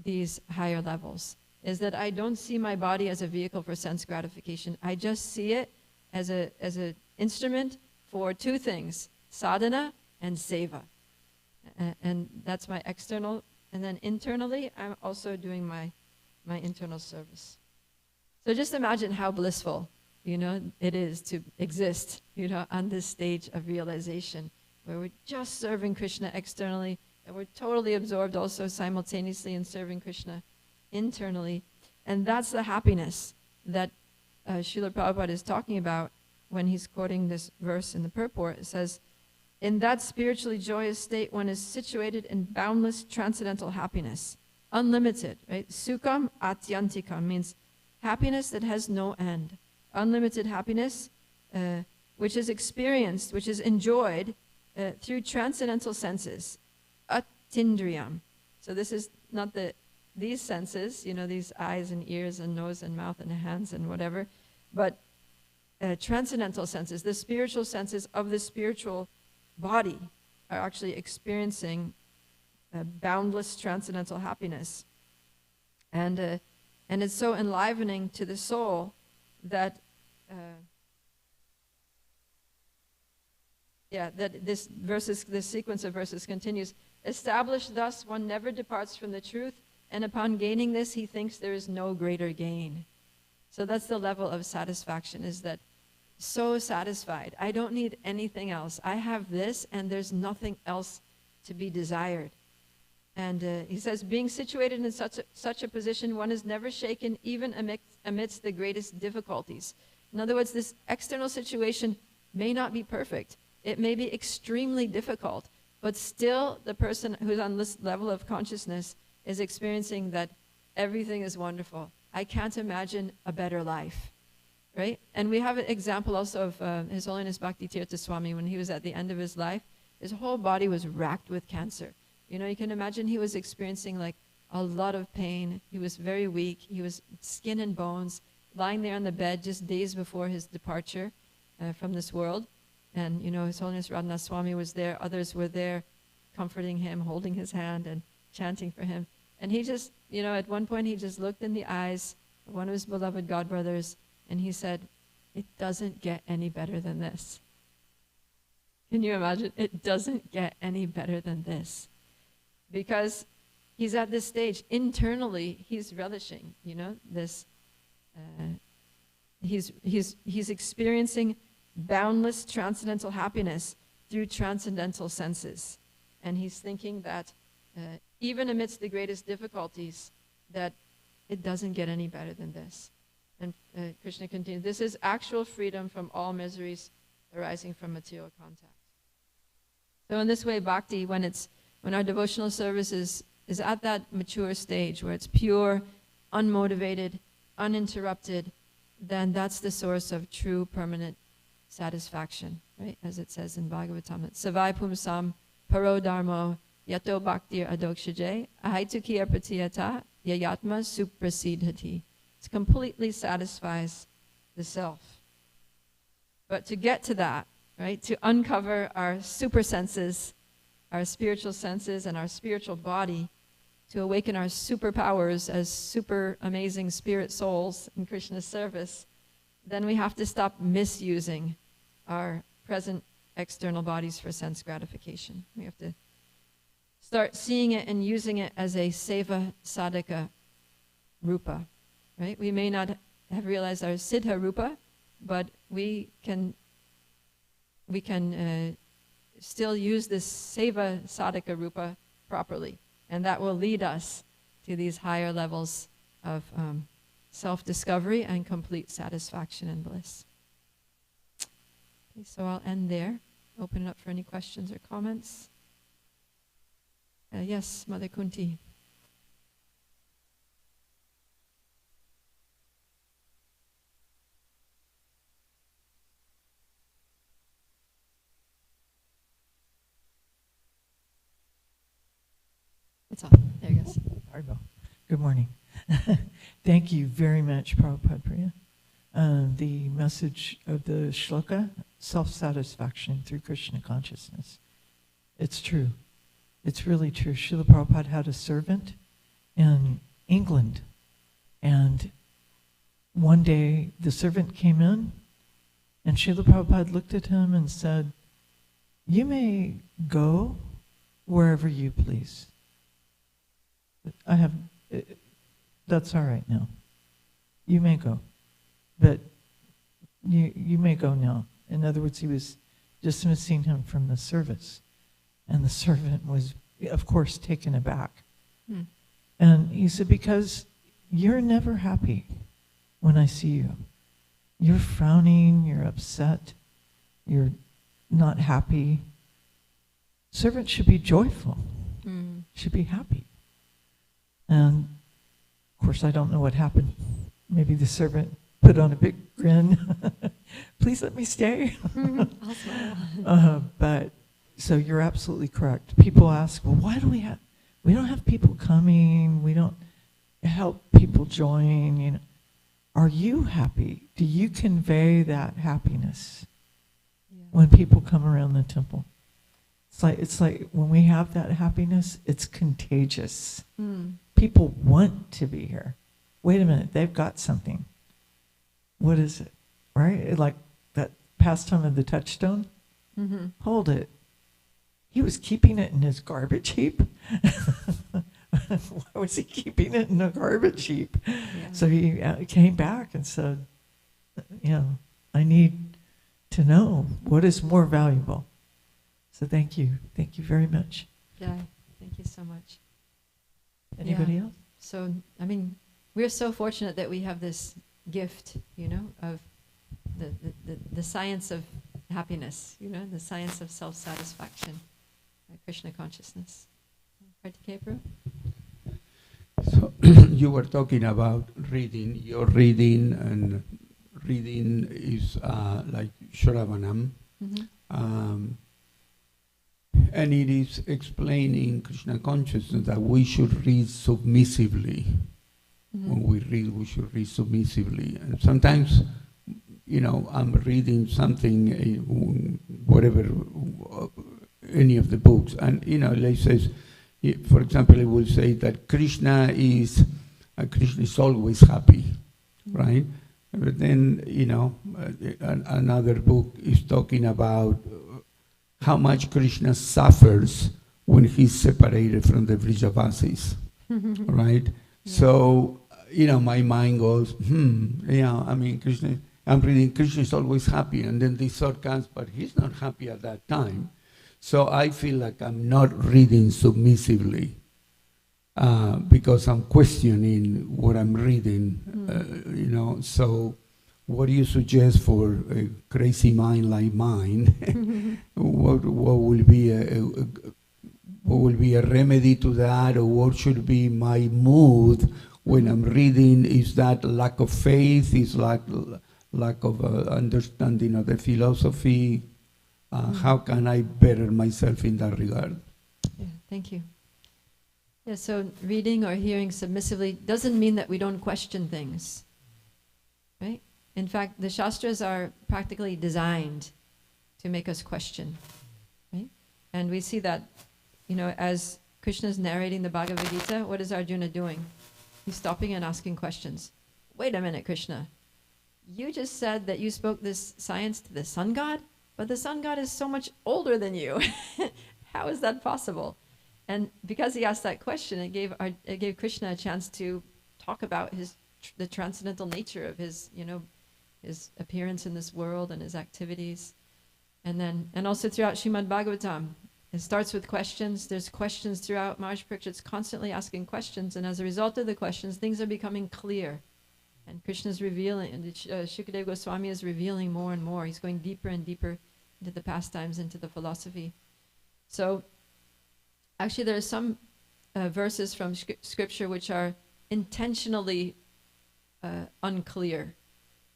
these higher levels, is that I don't see my body as a vehicle for sense gratification. I just see it as an instrument for two things, sadhana and seva. And that's my external. And then internally, I'm also doing my internal service. So just imagine how blissful it is to exist, on this stage of realization, where we're just serving Krishna externally, and we're totally absorbed also simultaneously in serving Krishna internally. And that's the happiness that Srila Prabhupada is talking about when he's quoting this verse in the purport. It says, in that spiritually joyous state, one is situated in boundless transcendental happiness, unlimited, right? Sukham atyantikam means happiness that has no end. Unlimited happiness, which is experienced, which is enjoyed through transcendental senses, atindriyam. So this is not these senses, these eyes and ears and nose and mouth and hands and whatever, but transcendental senses, the spiritual senses of the spiritual body are actually experiencing boundless transcendental happiness. And it's so enlivening to the soul that that this sequence of verses continues. Established thus, one never departs from the truth, and upon gaining this, he thinks there is no greater gain. So that's the level of satisfaction, is that so satisfied. I don't need anything else. I have this, and there's nothing else to be desired. And he says, being situated in such a position, one is never shaken, even amidst the greatest difficulties. In other words, this external situation may not be perfect. It may be extremely difficult, but still the person who's on this level of consciousness is experiencing that everything is wonderful. I can't imagine a better life, right? And we have an example also of His Holiness Bhakti Tirtha Swami. When he was at the end of his life, his whole body was racked with cancer. You can imagine he was experiencing like a lot of pain. He was very weak. He was skin and bones, lying there on the bed just days before his departure from this world. And, His Holiness Radhanath Swami was there. Others were there comforting him, holding his hand and chanting for him. And he just, at one point he just looked in the eyes of one of his beloved godbrothers and he said, "It doesn't get any better than this." Can you imagine? It doesn't get any better than this. Because he's at this stage, internally, he's relishing, this, he's experiencing boundless transcendental happiness through transcendental senses. And he's thinking that even amidst the greatest difficulties, that it doesn't get any better than this. And Krishna continues, this is actual freedom from all miseries arising from material contact. So in this way, bhakti, when our devotional service is at that mature stage where it's pure, unmotivated, uninterrupted, then that's the source of true permanent satisfaction, right? As it says in Bhagavatam, Savai pumsam paro dharmo yato bhaktir adokshaje ahaitukya pratiyata yayatma suprasidhati. It completely satisfies the self. But to get to that, right, to uncover our super senses, our spiritual senses and our spiritual body, to awaken our superpowers as super amazing spirit souls in Krishna's service, then we have to stop misusing our present external bodies for sense gratification. We have to start seeing it and using it as a seva sadhaka rupa, right? We may not have realized our siddha rupa, but we can still use this seva sadhaka rupa properly, and that will lead us to these higher levels of self-discovery and complete satisfaction and bliss. Okay, so I'll end there. Open it up for any questions or comments. Yes, Mother Kunti. It's on. There it goes. Good morning. Thank you very much, Prabhupada Priya. The message of the shloka, self-satisfaction through Krishna consciousness. It's true. It's really true. Srila Prabhupada had a servant in England, and one day the servant came in, and Srila Prabhupada looked at him and said, "You may go wherever you please. That's all right now. You may go. But you may go now." In other words, he was dismissing him from the service. And the servant was, of course, taken aback. And he said, "Because you're never happy when I see you. You're frowning, you're upset, you're not happy. Servants should be joyful, should be happy." And of course, I don't know what happened. Maybe the servant put on a big grin. "Please let me stay." I'll smile. But so you're absolutely correct. People ask, "Well, why do we don't have people coming? We don't help people join." Are you happy? Do you convey that happiness when people come around the temple? It's like when we have that happiness, it's contagious. People want to be here. Wait a minute, they've got something. What is it? Right? Like that pastime of the touchstone. Hold it. He was keeping it in his garbage heap. Why was he keeping it in a garbage heap? Yeah. So he came back and said, I need to know what is more valuable. So thank you. Thank you very much. Yeah, thank you so much. Anybody else? So, we're so fortunate that we have this gift, of the science of happiness, the science of self-satisfaction, Krishna consciousness. Kartikeya? So you were talking about reading. Your reading and reading is like Shravanam. And it is explaining Krishna consciousness that we should read submissively. When we read, we should read submissively. And sometimes, I'm reading something, whatever, any of the books. And, like says, for example, it will say that Krishna is always happy, right? But then, another book is talking about how much Krishna suffers when he's separated from the Vrijavasis, right? Yeah. So, my mind goes, Krishna, I'm reading Krishna is always happy, and then this thought comes, but he's not happy at that time. So I feel like I'm not reading submissively because I'm questioning what I'm reading, So what do you suggest for a crazy mind like mine? What will be a remedy to that, or what should be my mood when I'm reading? Is that lack of faith? Is lack of understanding of the philosophy? How can I better myself in that regard? Yeah, thank you. Yeah, so reading or hearing submissively doesn't mean that we don't question things, right? In fact, the Shastras are practically designed to make us question, right? And we see that, as Krishna is narrating the Bhagavad Gita, what is Arjuna doing? He's stopping and asking questions. Wait a minute, Krishna. You just said that you spoke this science to the sun god, but the sun god is so much older than you. How is that possible? And because he asked that question, it gave Krishna a chance to talk about the transcendental nature of his appearance in this world and his activities. And also throughout Srimad Bhagavatam, it starts with questions. There's questions throughout. Maharaj Parikshit's constantly asking questions, and as a result of the questions, things are becoming clear. And Krishna's revealing, and Shukadeva Goswami is revealing more and more. He's going deeper and deeper into the pastimes, into the philosophy. So, actually, there are some verses from scripture which are intentionally unclear.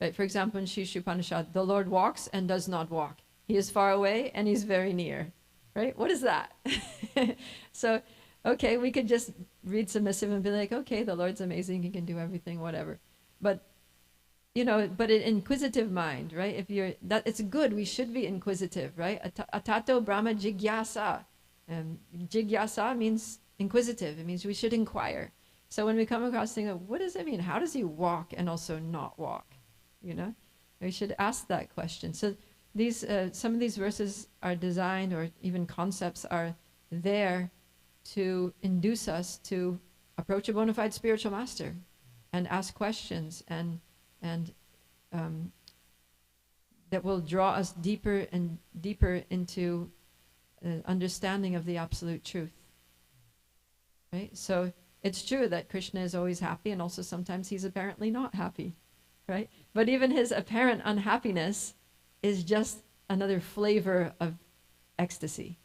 Right? For example, in Shishu Upanishad, the Lord walks and does not walk. He is far away and he's very near. Right? What is that? So, okay, we could just read submissive and be like, okay, the Lord's amazing, he can do everything, whatever. But, but an inquisitive mind, right? It's good, we should be inquisitive, right? Atato Brahma Jigyasa. Jigyasa means inquisitive. It means we should inquire. So when we come across things, what does it mean? How does he walk and also not walk? We should ask that question. So these some of these verses are designed, or even concepts are there to induce us to approach a bona fide spiritual master and ask questions, and that will draw us deeper and deeper into understanding of the absolute truth. Right? So it's true that Krishna is always happy, and also sometimes he's apparently not happy, right? But even his apparent unhappiness is just another flavor of ecstasy.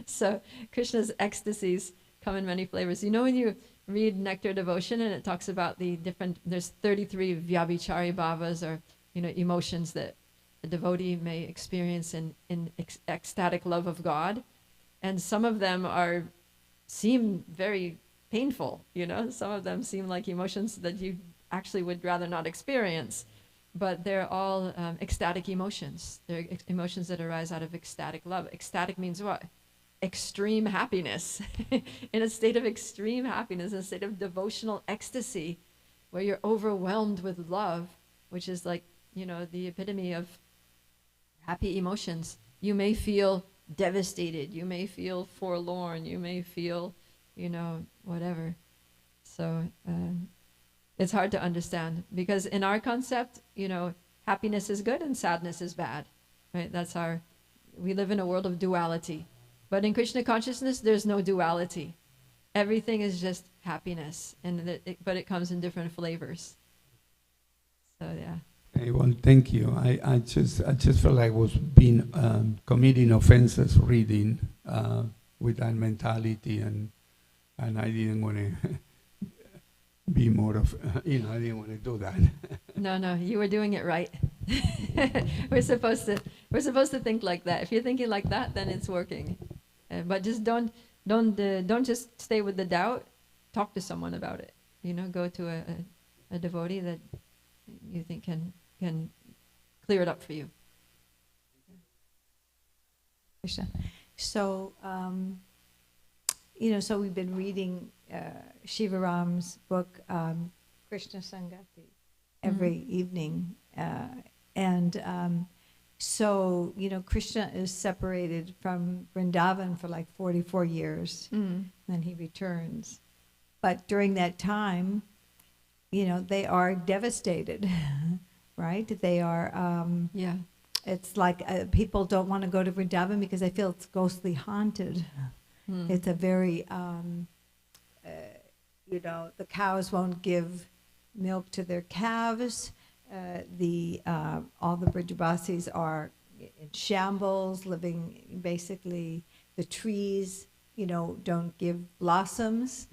So Krishna's ecstasies come in many flavors. When you read Nectar Devotion and it talks about there's 33 vyabhichari bhavas, or emotions that a devotee may experience in ecstatic love of God, and some of them seem very painful. Some of them seem like emotions that you actually would rather not experience, but they're all ecstatic emotions. They're emotions that arise out of ecstatic love. Ecstatic means what? Extreme happiness. In a state of extreme happiness, in a state of devotional ecstasy, where you're overwhelmed with love, which is like, the epitome of happy emotions. You may feel devastated, you may feel forlorn, you may feel, whatever. So it's hard to understand, because in our concept, happiness is good and sadness is bad, right? We live in a world of duality. But in Krishna consciousness, there's no duality. Everything is just happiness, but it comes in different flavors. So yeah. Hey, well, thank you. I just felt like I was committing offenses reading with that mentality, and I didn't want to be more of, I didn't want to do that. No, you were doing it right. We're supposed to think like that. If you're thinking like that, then it's working. But just don't just stay with the doubt. Talk to someone about it. Go to a devotee that you think can clear it up for you. Krishna. So, so we've been reading Shivaram's book, Krishna Sangati, every evening. So, Krishna is separated from Vrindavan for like 44 years. Then he returns. But during that time, they are devastated, right? They are, it's like people don't want to go to Vrindavan because they feel it's ghostly haunted. It's a very, the cows won't give milk to their calves. All the Brajavasis are in shambles, living basically, the trees, don't give blossoms.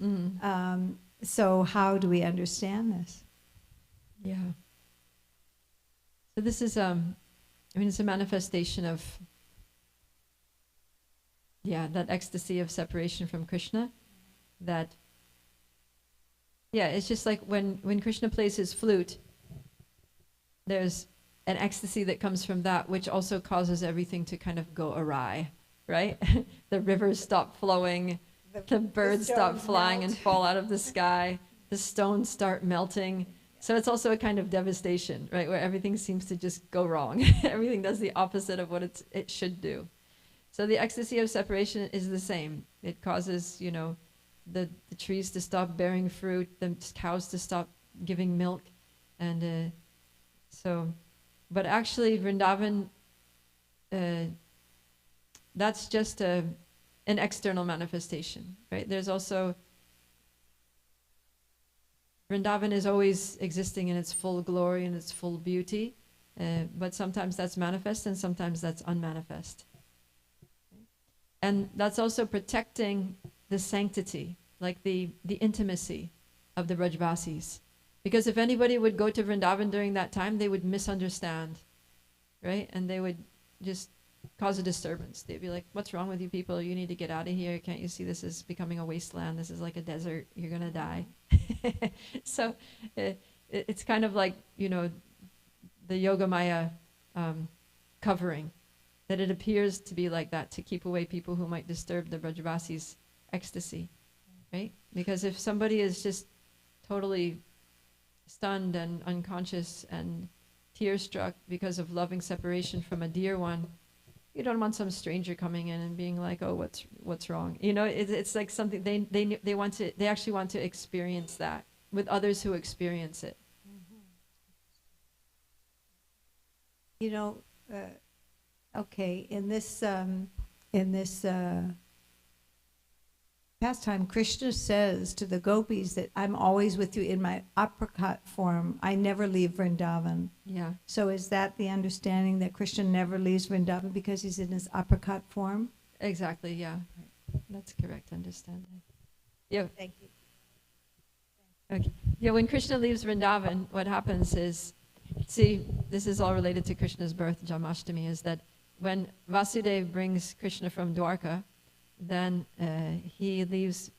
So how do we understand this? Yeah. So this is, it's a manifestation of, that ecstasy of separation from Krishna. That, it's just like when Krishna plays his flute, there's an ecstasy that comes from that, which also causes everything to kind of go awry, right? The rivers stop flowing, the birds stop flying and fall out of the sky, the stones start melting. So it's also a kind of devastation, right? Where everything seems to just go wrong. Everything does the opposite of what it should do. So the ecstasy of separation is the same. It causes, the trees to stop bearing fruit, the cows to stop giving milk. And but actually Vrindavan, that's just an external manifestation, right? There's also, Vrindavan is always existing in its full glory and its full beauty, but sometimes that's manifest and sometimes that's unmanifest. And that's also protecting the sanctity, like the intimacy of the Brajavasis. Because if anybody would go to Vrindavan during that time, they would misunderstand, right? And they would just cause a disturbance. They'd be like, what's wrong with you people? You need to get out of here. Can't you see this is becoming a wasteland? This is like a desert. You're going to die. So it's kind of like, the Yogamaya covering, that it appears to be like that to keep away people who might disturb the Brajavasis' ecstasy, right? Because if somebody is just totally stunned and unconscious and tear-struck because of loving separation from a dear one, you don't want some stranger coming in and being like, oh, what's wrong? It's like something they actually want to experience that with others who experience it. Okay, in this pastime, Krishna says to the gopis that I'm always with you in my apricot form. I never leave Vrindavan. Yeah. So is that the understanding, that Krishna never leaves Vrindavan because he's in his apricot form? Exactly, yeah. That's correct understanding. Yeah. Thank you. Okay. Yeah, when Krishna leaves Vrindavan, what happens is, see, this is all related to Krishna's birth, Jamashtami, is that when Vasudeva brings Krishna from Dwarka, then he leaves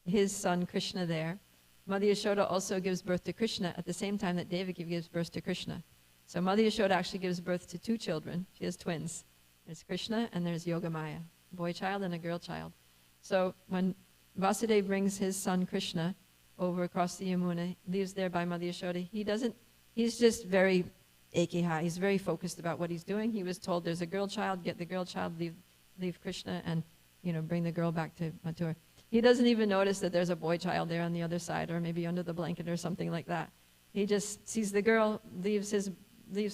his son Krishna there. Mother Yashoda also gives birth to Krishna at the same time that Devaki gives birth to Krishna. So Mother Yashoda actually gives birth to two children. She has twins. There's Krishna and there's Yogamaya, a boy child and a girl child. So when Vasudeva brings his son Krishna over across the Yamuna, leaves there by Mother Yashoda, he's just very ekiha. He's very focused about what he's doing. He was told there's a girl child, get the girl child, leave Krishna, and bring the girl back to Mathura. He doesn't even notice that there's a boy child there on the other side, or maybe under the blanket or something like that. He just sees the girl, leaves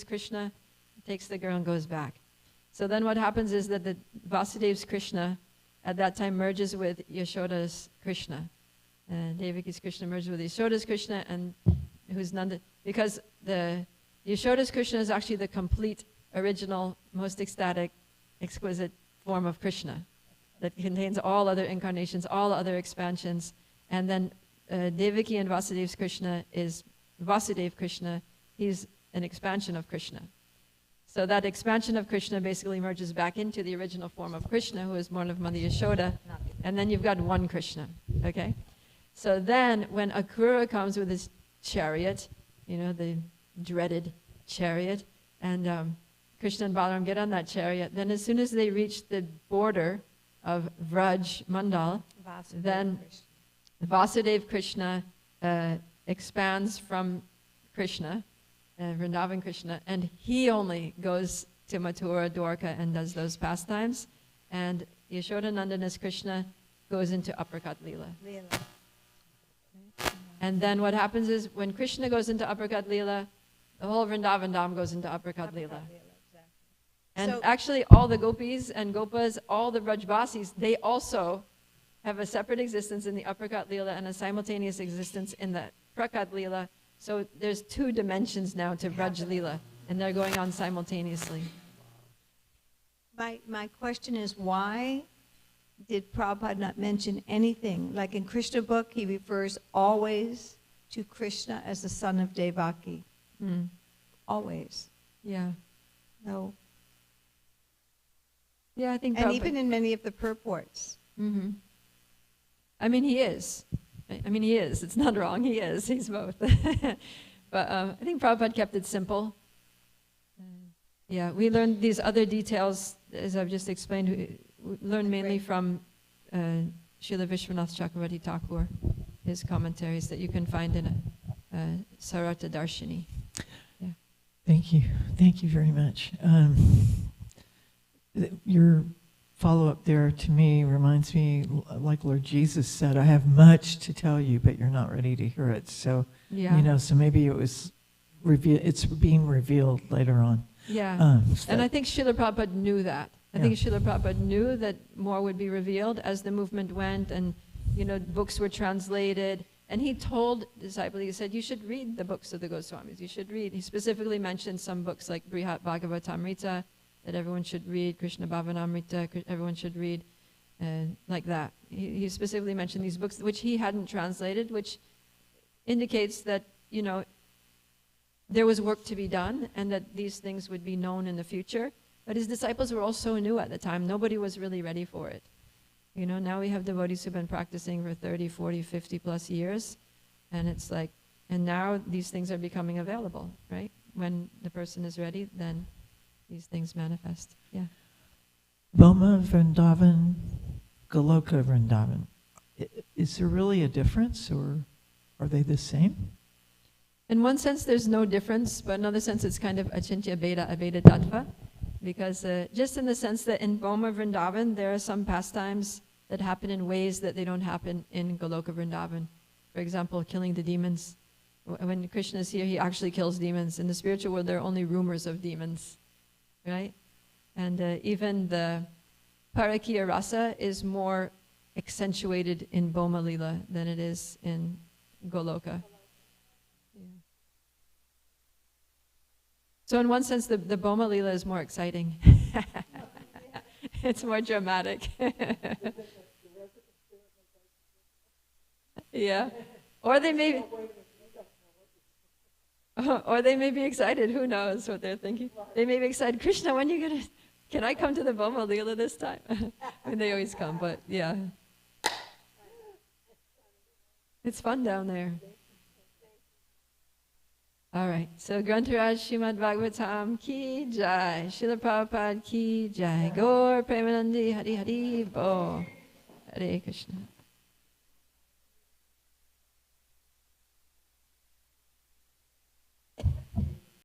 Krishna, takes the girl and goes back. So then what happens is that the Vasudeva's Krishna at that time merges with Yashoda's Krishna. And Devaki's Krishna merges with Yashoda's Krishna, and who's Nanda, because the Yashoda's Krishna is actually the complete, original, most ecstatic, exquisite form of Krishna that contains all other incarnations, all other expansions. And then Devaki and Vasudeva's Krishna is Vasudeva Krishna. He's an expansion of Krishna. So that expansion of Krishna basically merges back into the original form of Krishna, who is born of Mother Yashoda. And then you've got one Krishna, okay? So then when Akrura comes with his chariot, the dreaded chariot, and Krishna and Balaram get on that chariot. Then as soon as they reach the border of Vraj Mandal, then Vasudeva Krishna expands from Krishna, Vrindavan Krishna, and he only goes to Mathura, Dwarka, and does those pastimes. And Yashodanandan as Krishna goes into Uppercut Leela. And then what happens is when Krishna goes into Uppercut Leela, the whole Vrindavan Dham goes into Uppercut Leela. And So- actually all the gopis and gopas, all the Brajbasis, they also have a separate existence in the Uppercut Leela and a simultaneous existence in the Prakat Leela. So there's two dimensions now to Braj Leela, and they're going on simultaneously. My question is, why did Prabhupada not mention anything? Like in Krishna book, he refers always to Krishna as the son of Devaki. Mm. Always. Yeah. No. Yeah, I think And Prabhupada- even in many of the purports. Mm-hmm. I mean, he is. I mean, he is. It's not wrong. He is. He's both. But I think Prabhupada kept it simple. Yeah, we learned these other details, as I've just explained, we learned mainly from Srila Vishwanath Chakravarti Thakur, his commentaries that you can find in Sarata Darshini. Yeah. Thank you. Thank you very much. Your follow-up there to me reminds me, like Lord Jesus said, I have much to tell you, but you're not ready to hear it. So, Yeah. so maybe it was it's being revealed later on. Yeah. So And I think Srila Prabhupada knew that. I think Srila Prabhupada knew that more would be revealed as the movement went and, books were translated. And he told disciples, he said, you should read the books of the Goswamis. You should read. He specifically mentioned some books like Brihat Bhagavatamrita that everyone should read, Krishna Bhavanamrita, everyone should read, like that. He specifically mentioned these books, which he hadn't translated, which indicates that, there was work to be done and that these things would be known in the future. But his disciples were all so new at the time. Nobody was really ready for it. Now we have devotees who've been practicing for 30, 40, 50 plus years. And it's like, and now these things are becoming available, right? When the person is ready, then these things manifest. Yeah. Boma Vrindavan, Goloka Vrindavan. Is there really a difference, or are they the same? In one sense, there's no difference, but in another sense, it's kind of achintya bheda, abheda tattva, because just in the sense that in Boma Vrindavan, there are some pastimes that happen in ways that they don't happen in Goloka Vrindavan. For example, killing the demons. When Krishna is here, he actually kills demons. In the spiritual world, there are only rumors of demons, right? And even the Parakiya Rasa is more accentuated in Boma Lila than it is in Goloka. So in one sense, the Boma Lila is more exciting. It's more dramatic. Yeah. Or they may be excited. Who knows what they're thinking? They may be excited. Krishna, when are you going to... Can I come to the Boma Lila this time? I mean, they always come, but yeah. It's fun down there. All right, so Grantaraj Srimad Bhagavatam ki jai, Srila Prabhupada ki jai, Gaur Premanandi Hari Hari Bo, Hare Krishna.